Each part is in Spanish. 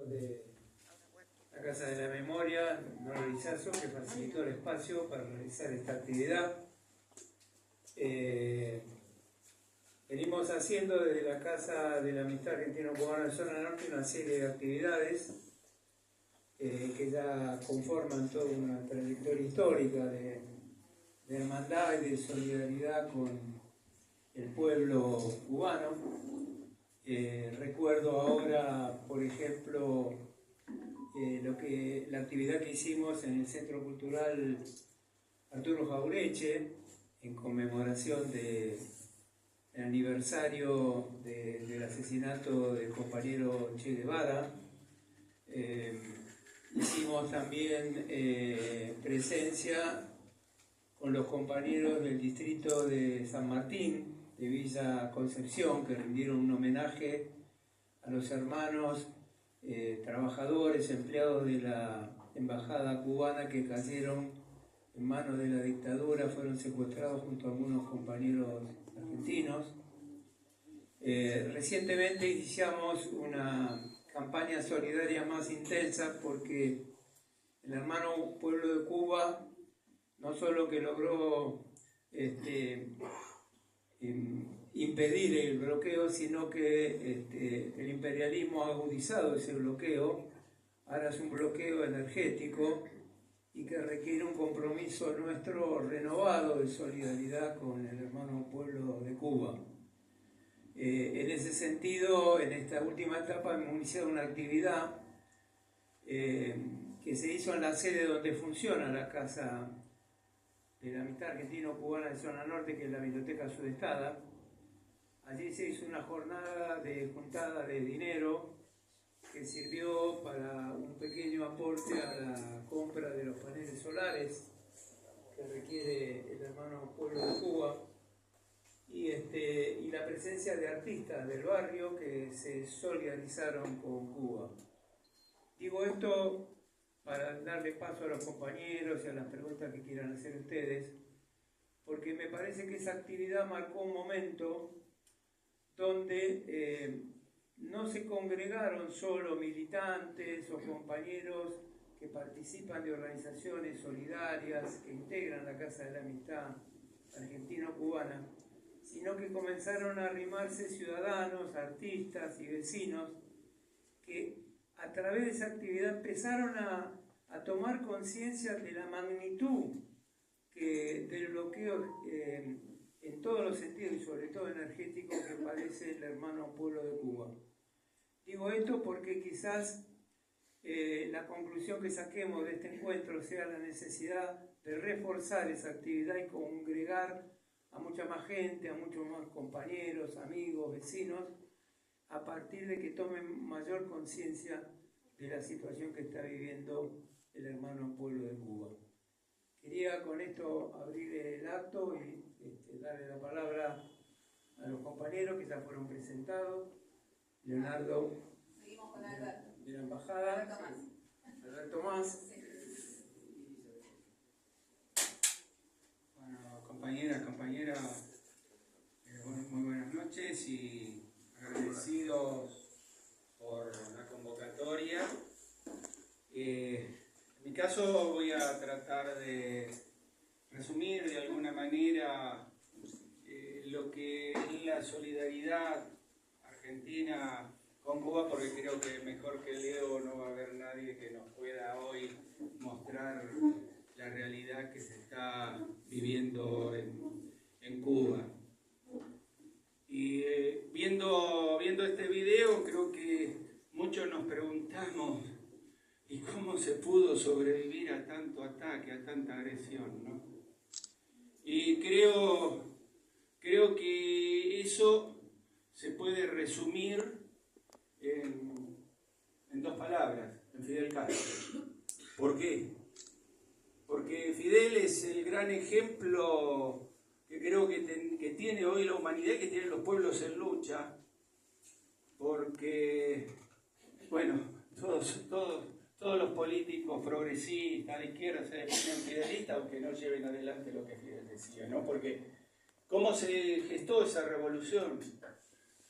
de la Casa de la Memoria, Nora Lizazo, que facilitó el espacio para realizar esta actividad. Venimos haciendo desde la Casa de la Amistad Argentino-Cubana de Zona Norte una serie de actividades que ya conforman toda una trayectoria histórica de hermandad y de solidaridad con el pueblo cubano. Recuerdo ahora, por ejemplo, la actividad que hicimos en el Centro Cultural Arturo Jaureche en conmemoración del aniversario del asesinato del compañero Che Guevara. Hicimos también presencia con los compañeros del distrito de San Martín, de Villa Concepción, que rindieron un homenaje a los hermanos trabajadores, empleados de la embajada cubana que cayeron en manos de la dictadura, fueron secuestrados junto a algunos compañeros argentinos. Recientemente iniciamos una campaña solidaria más intensa porque el hermano pueblo de Cuba no solo que logró impedir el bloqueo, sino que el imperialismo ha agudizado ese bloqueo. Ahora es un bloqueo energético y que requiere un compromiso nuestro renovado de solidaridad con el hermano pueblo de Cuba. En ese sentido, en esta última etapa hemos iniciado una actividad que se hizo en la sede donde funciona la Casa de la Amistad Argentino-Cubana de Zona Norte, que es la Biblioteca Sudestada. Allí se hizo una jornada de juntada de dinero que sirvió para un pequeño aporte a la compra de los paneles solares que requiere el hermano pueblo de Cuba y la presencia de artistas del barrio que se solidarizaron con Cuba. Digo esto para darle paso a los compañeros y a las preguntas que quieran hacer ustedes, porque me parece que esa actividad marcó un momento donde no se congregaron solo militantes o compañeros que participan de organizaciones solidarias que integran la Casa de la Amistad Argentino-Cubana, sino que comenzaron a arrimarse ciudadanos, artistas y vecinos que a través de esa actividad empezaron a tomar conciencia de la magnitud del bloqueo en todos los sentidos y sobre todo energético que padece el hermano pueblo de Cuba. Digo esto porque quizás la conclusión que saquemos de este encuentro sea la necesidad de reforzar esa actividad y congregar a mucha más gente, a muchos más compañeros, amigos, vecinos, a partir de que tomen mayor conciencia de la situación que está viviendo el hermano pueblo de Cuba. Quería con esto abrir el acto y darle la palabra a los compañeros que ya fueron presentados. Leonardo, seguimos con Alberto, de la embajada, Alberto Más. Bueno, compañeras, muy buenas noches y agradecidos por la convocatoria. En mi caso voy a tratar de resumir de alguna manera lo que es la solidaridad argentina con Cuba, porque creo que mejor que Leo no va a haber nadie que nos pueda hoy mostrar la realidad que se está viviendo en Cuba. Y viendo este video, creo que muchos nos preguntamos ¿y cómo se pudo sobrevivir a tanto ataque, a tanta agresión, ¿no? Y creo que eso se puede resumir en dos palabras, en Fidel Castro. ¿Por qué? Porque Fidel es el gran ejemplo que creo que tiene hoy la humanidad y que tienen los pueblos en lucha, porque, bueno, todos los políticos progresistas de izquierda se definen fidelistas, aunque no lleven adelante lo que Fidel decía, ¿no? Porque, ¿cómo se gestó esa revolución?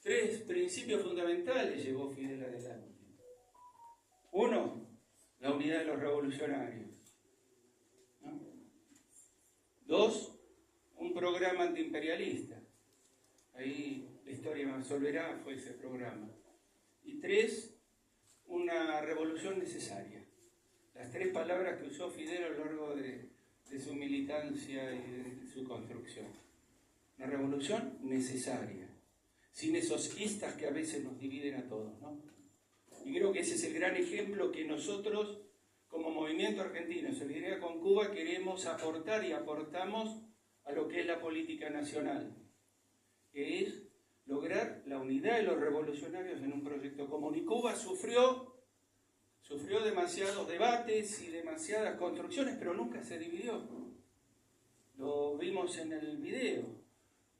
3 principios fundamentales llevó Fidel adelante. unidad de los revolucionarios, ¿no? 2, un programa antiimperialista. Ahí la historia me absolverá, fue ese programa. Y 3, una revolución necesaria. Las 3 palabras que usó Fidel a lo largo de su militancia y de su construcción. Una revolución necesaria, sin esos istas que a veces nos dividen a todos, ¿no? Y creo que ese es el gran ejemplo que nosotros, como Movimiento Argentino Solidaridad con Cuba, queremos aportar y aportamos a lo que es la política nacional, que es lograr la unidad de los revolucionarios en un proyecto común. Y Cuba sufrió demasiados debates y demasiadas construcciones, pero nunca se dividió. Lo vimos en el video.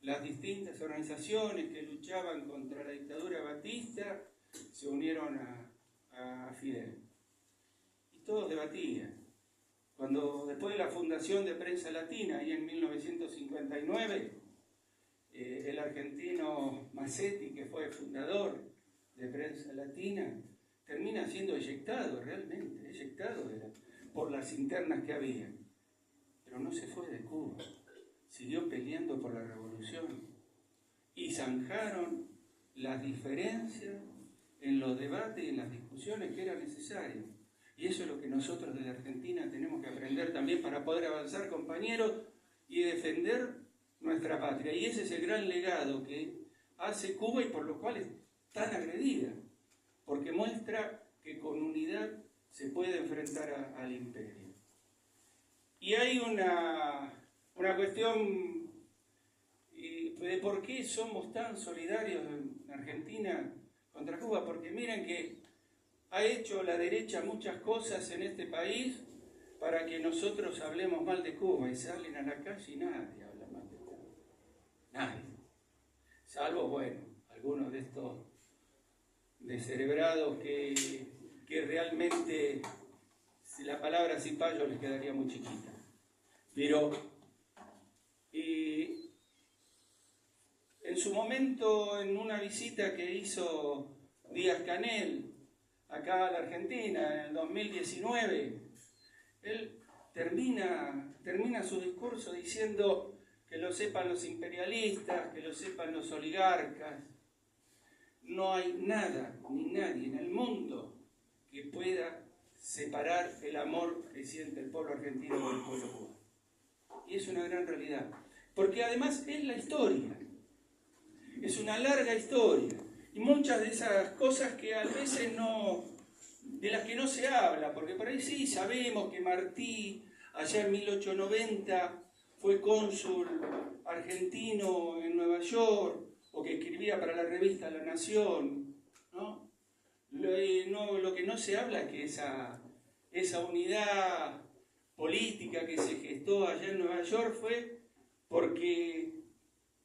Las distintas organizaciones que luchaban contra la dictadura batista se unieron a Fidel. Y todos debatían. Cuando después de la fundación de Prensa Latina, ahí en 1959, el argentino Massetti, que fue fundador de Prensa Latina, termina siendo eyectado realmente, por las internas que había. Pero no se fue de Cuba, siguió peleando por la revolución. Y zanjaron las diferencias en los debates y en las discusiones que eran necesarias. Y eso es lo que nosotros desde Argentina tenemos que aprender también para poder avanzar, compañeros, y defender nuestra patria. Y ese es el gran legado que hace Cuba y por lo cual es tan agredida, porque muestra que con unidad se puede enfrentar al imperio. Y hay una cuestión de por qué somos tan solidarios en Argentina contra Cuba, porque miren que ha hecho la derecha muchas cosas en este país para que nosotros hablemos mal de Cuba, y salen a la calle y nadie habla mal de Cuba. Nadie. Salvo, bueno, algunos de estos descerebrados que realmente la palabra cipayo les quedaría muy chiquita. Pero en su momento, en una visita que hizo Díaz-Canel acá a la Argentina en el 2019, él termina su discurso diciendo que lo sepan los imperialistas, que lo sepan los oligarcas. No hay nada ni nadie en el mundo que pueda separar el amor que siente el pueblo argentino con el pueblo cubano. Y es una gran realidad, porque además es la historia, es una larga historia, y muchas de esas cosas que a veces de las que no se habla, porque por ahí sí sabemos que Martí, allá en 1890, fue cónsul argentino en Nueva York, o que escribía para la revista La Nación, ¿no? Lo que no se habla es que esa unidad política que se gestó allá en Nueva York fue porque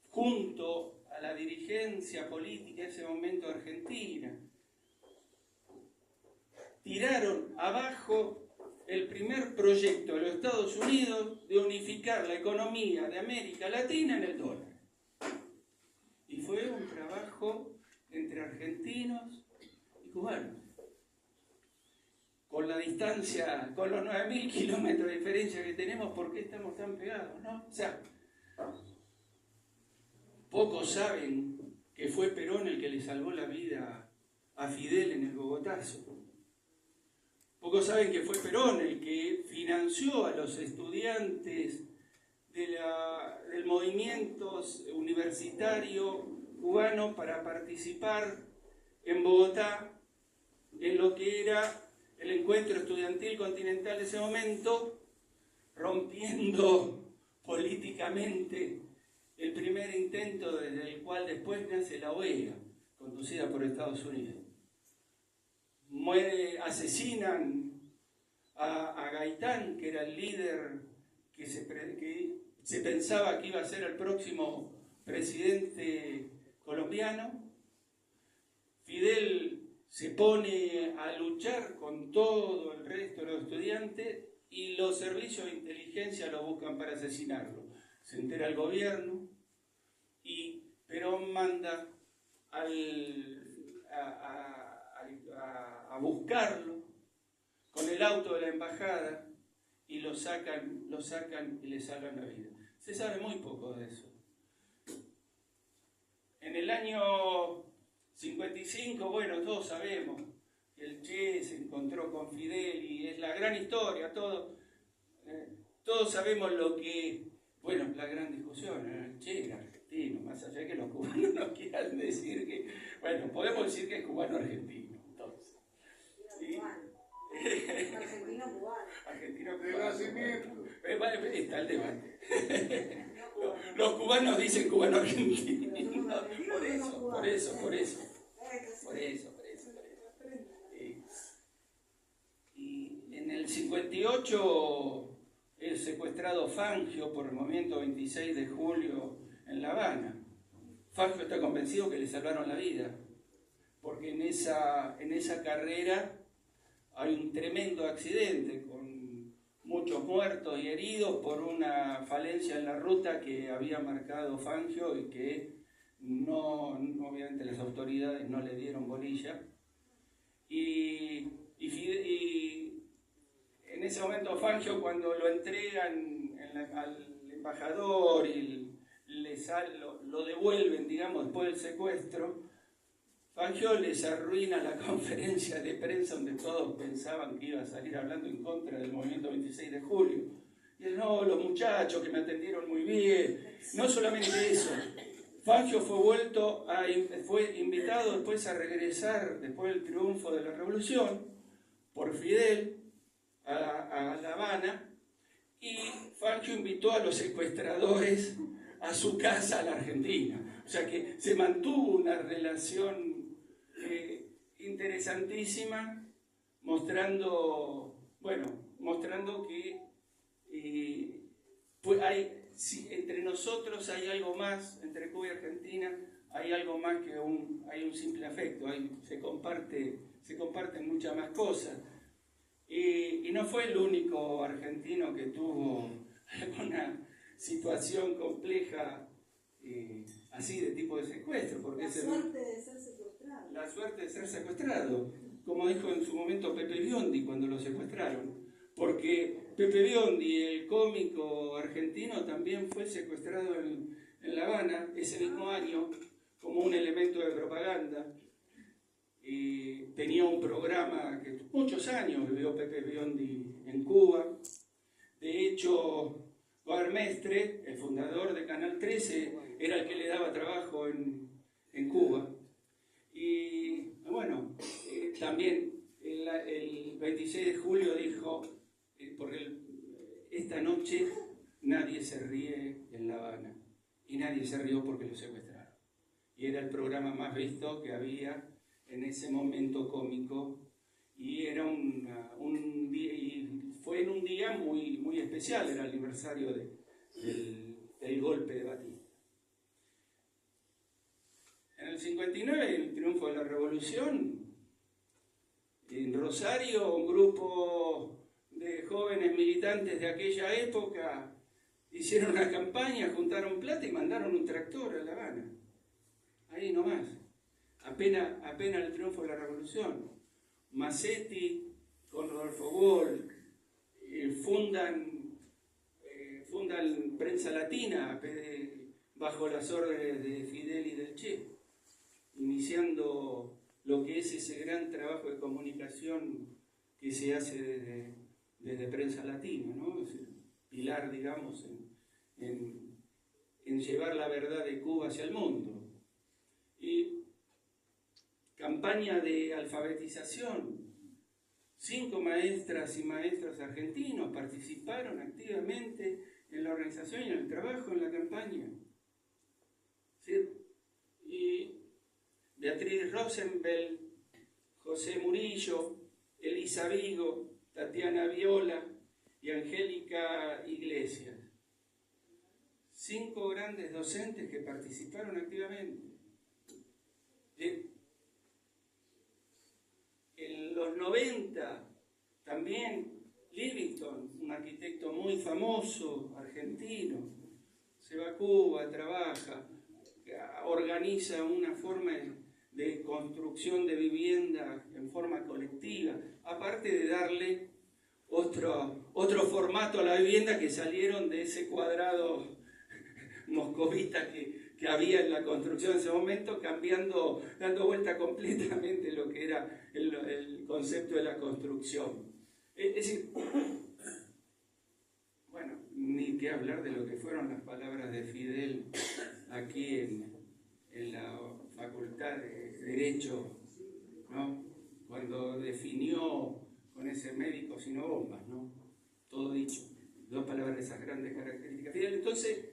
junto a la dirigencia política de ese momento de Argentina, tiraron abajo el primer proyecto de los Estados Unidos de unificar la economía de América Latina en el dólar. Y fue un trabajo entre argentinos y cubanos. Con la distancia, con los 9.000 kilómetros de diferencia que tenemos, ¿por qué estamos tan pegados, no? O sea, pocos saben que fue Perón el que le salvó la vida a Fidel en el Bogotazo. Pocos saben que fue Perón el que financió a los estudiantes del movimiento universitario cubano para participar en Bogotá en lo que era el encuentro estudiantil continental de ese momento, rompiendo políticamente el primer intento desde el cual después nace la OEA, conducida por Estados Unidos. Asesinan a Gaitán, que era el líder que se pensaba que iba a ser el próximo presidente colombiano. Fidel se pone a luchar con todo el resto de los estudiantes y los servicios de inteligencia lo buscan para asesinarlo. Se entera el gobierno y Perón manda a buscarlo con el el auto de la embajada y lo sacan y le salvan la vida. Se sabe muy poco de eso. En el año 55, bueno, todos sabemos que el Che se encontró con Fidel y es la gran historia, todos sabemos lo que, bueno, la gran discusión, el Che era argentino, más allá de que los cubanos no quieran decir que, bueno, podemos decir que es cubano-argentino, entonces. ¿Sí? Argentino-cubano. Argentino-cubano. Está el debate. Los cubanos dicen cubano-argentino. Por eso. Y en el 58 es secuestrado Fangio por el movimiento 26 de julio en La Habana. Fangio está convencido que le salvaron la vida, porque en esa carrera hay un tremendo accidente con muchos muertos y heridos por una falencia en la ruta que había marcado Fangio y que obviamente las autoridades no le dieron bolilla. Y en ese momento Fangio, cuando lo entregan al embajador y lo devuelven, digamos, después del secuestro, Fangio les arruina la conferencia de prensa donde todos pensaban que iba a salir hablando en contra del movimiento 26 de julio. Y él, no, los muchachos que me atendieron muy bien. No solamente eso, Fangio fue invitado después a regresar, después del triunfo de la revolución, por Fidel a La Habana, y Fangio invitó a los secuestradores a su casa a la Argentina. O sea que se mantuvo una relación interesantísima, mostrando que entre nosotros hay algo más, entre Cuba y Argentina hay algo más que hay un simple afecto, se comparten muchas más cosas. Y no fue el único argentino que tuvo alguna situación compleja así de tipo de secuestro. Porque la suerte de ser secuestrado. La suerte de ser secuestrado, como dijo en su momento Pepe Biondi cuando lo secuestraron. Porque Pepe Biondi, el cómico argentino, también fue secuestrado en La Habana ese mismo año como un elemento de propaganda. Y tenía un programa que muchos años vivió Pepe Biondi en Cuba. De hecho, Guar Mestre, el fundador de Canal 13, era el que le daba trabajo en Cuba. Y bueno, también el 26 de julio dijo, porque esta noche nadie se ríe en La Habana, y nadie se rió porque lo secuestraron. Y era el programa más visto que había en ese momento cómico, y era un día, y fue en un día muy, muy especial, era el aniversario del golpe de Batista. En el 59, el triunfo de la revolución, en Rosario, un grupo de jóvenes militantes de aquella época hicieron una campaña, juntaron plata y mandaron un tractor a La Habana. Ahí nomás, apenas el triunfo de la revolución. Massetti con Rodolfo Boll fundan Prensa Latina bajo las órdenes de Fidel y del Che, iniciando lo que es ese gran trabajo de comunicación que se hace desde Prensa Latina, ¿no? Es el pilar, digamos, en llevar la verdad de Cuba hacia el mundo. Y campaña de alfabetización. 5 maestras y maestros argentinos participaron activamente en la organización y en el trabajo en la campaña. ¿Sí? Y Beatriz Rosenbel, José Murillo, Elisa Vigo, Tatiana Viola y Angélica Iglesias. 5 grandes docentes que participaron activamente. En los 90 también Livingstone, un arquitecto muy famoso, argentino, se va a Cuba, trabaja, organiza una forma de construcción de vivienda en forma colectiva, aparte de darle otro formato a la vivienda que salieron de ese cuadrado moscovita que había en la construcción en ese momento, dando vuelta completamente lo que era el concepto de la construcción. Es decir, bueno, ni qué hablar de lo que fueron las palabras de Fidel aquí en la Facultad de Derecho, ¿no? Cuando definió con ese médico sino bombas, ¿no? Todo dicho, dos palabras de esas grandes características. Fidel, entonces,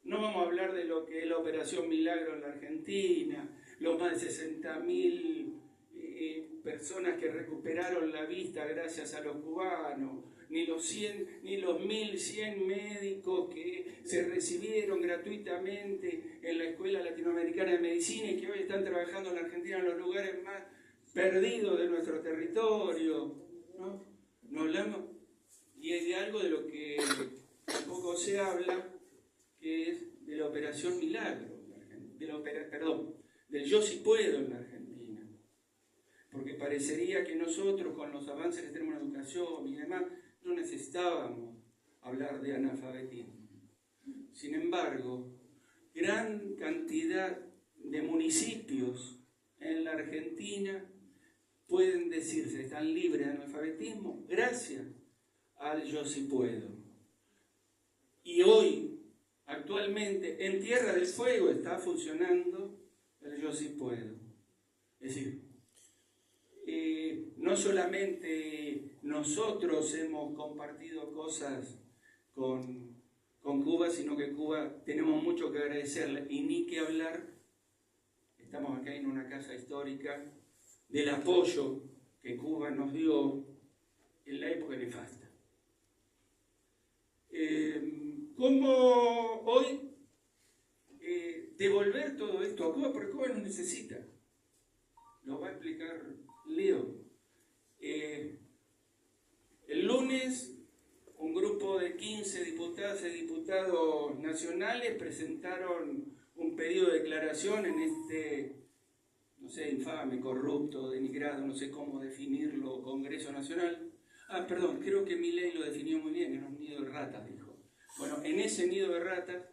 no vamos a hablar de lo que es la Operación Milagro en la Argentina, los más de 60.000 personas que recuperaron la vista gracias a los cubanos, ni los 1.100 médicos que se recibieron gratuitamente en la Escuela Latinoamericana de Medicina y que hoy están trabajando en la Argentina en los lugares más perdidos de nuestro territorio, ¿no? No hablamos, y es de algo de lo que tampoco se habla, que es de la Operación Milagro, del Yo Sí Puedo en la Argentina. Porque parecería que nosotros, con los avances que tenemos en educación y demás, no necesitábamos hablar de analfabetismo. Sin embargo, gran cantidad de municipios en la Argentina pueden decirse están libres de analfabetismo gracias al Yo Sí Puedo. Y hoy, actualmente, en Tierra del Fuego está funcionando el Yo Sí Puedo. Es decir, no solamente nosotros hemos compartido cosas con Cuba, sino que Cuba tenemos mucho que agradecerle, y ni que hablar, estamos acá en una casa histórica, del apoyo que Cuba nos dio en la época nefasta. ¿Cómo hoy devolver todo esto a Cuba? Porque Cuba nos necesita. Lo va a explicar Leo. El lunes, un grupo de 15 diputadas y diputados nacionales presentaron un pedido de declaración en este, no sé, infame, corrupto, denigrado, no sé cómo definirlo, Congreso Nacional. Perdón, creo que Milei lo definió muy bien, era un nido de ratas, dijo. Bueno, en ese nido de ratas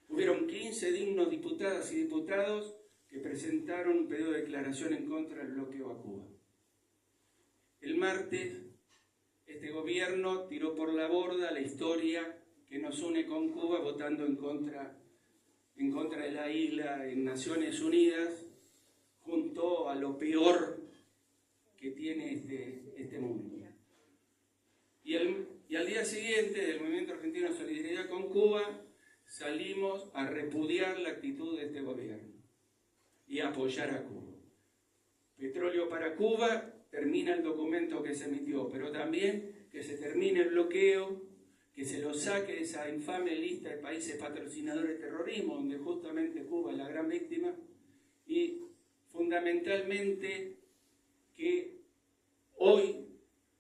hubieron 15 dignos diputadas y diputados que presentaron un pedido de declaración en contra del bloqueo a Cuba. El martes, este gobierno tiró por la borda la historia que nos une con Cuba, votando en contra de la isla en Naciones Unidas, junto a lo peor que tiene este mundo. Y al día siguiente del Movimiento Argentino de Solidaridad con Cuba, salimos a repudiar la actitud de este gobierno y a apoyar a Cuba. Petróleo para Cuba, termina el documento que se emitió, pero también que se termine el bloqueo, que se lo saque de esa infame lista de países patrocinadores de terrorismo, donde justamente Cuba es la gran víctima, y fundamentalmente que hoy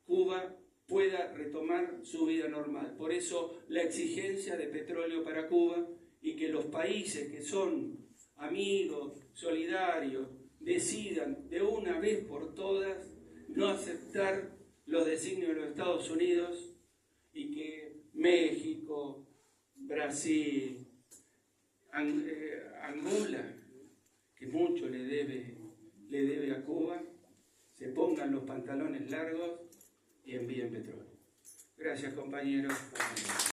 Cuba pueda retomar su vida normal. Por eso la exigencia de petróleo para Cuba, y que los países que son amigos, solidarios, decidan de una vez por todas no aceptar los designios de los Estados Unidos, y que México, Brasil, Angola, que mucho le debe a Cuba, se pongan los pantalones largos y envíen petróleo. Gracias, compañeros.